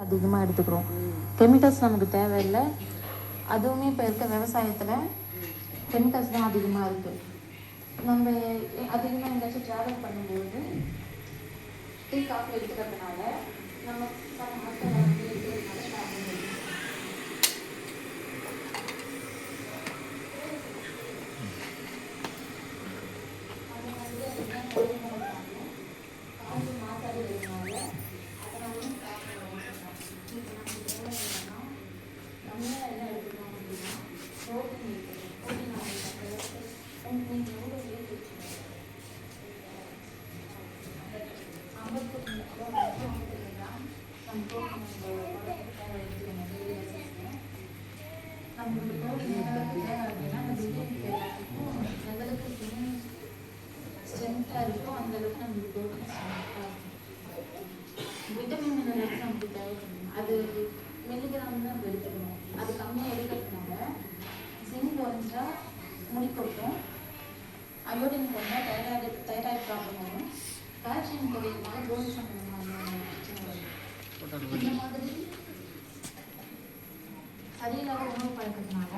அதிகமாக எடுத்துக்கிறோம். கெமிக்கல்ஸ் நமக்கு தேவையில்லை. அதுவுமே இப்போ இருக்க விவசாயத்தில் கெமிக்கல்ஸ் தான் அதிகமாக இருக்குது. நம்ம அதிகமாக எங்கேயாச்சும் ட்ராவல் பண்ணும்போது டீ காஃபி எடுத்துக்கிறதுனால நம்ம மக்கள் வந்து எடுத்துக்கிறதுனால ஸ்ட்ரென்த்தாக இருக்கும். அந்தளவுக்கு நம்மளுக்கு ப்ரோட்டீன் ஸ்ட்ரென்த்தாக இருக்கும். விட்டமின் மினரல்ஸ் நமக்கு தேவைப்படும். அது மில்லிகிராம் தான் நம்ம எடுத்துக்கணும். அது கம்மியாக எடுக்கிறதுனால ஜிங்க் குறைஞ்சா முடி கொட்டும், அயோடின் குறைஞ்சா தைராய்டு ப்ராப்ளம் வரும், கால்சியம் குறையினால கோல்டு சம்பந்தமான பிரச்சனை வரும். இந்த மாதிரி சரியில்லாத உணவு பழக்கத்தினால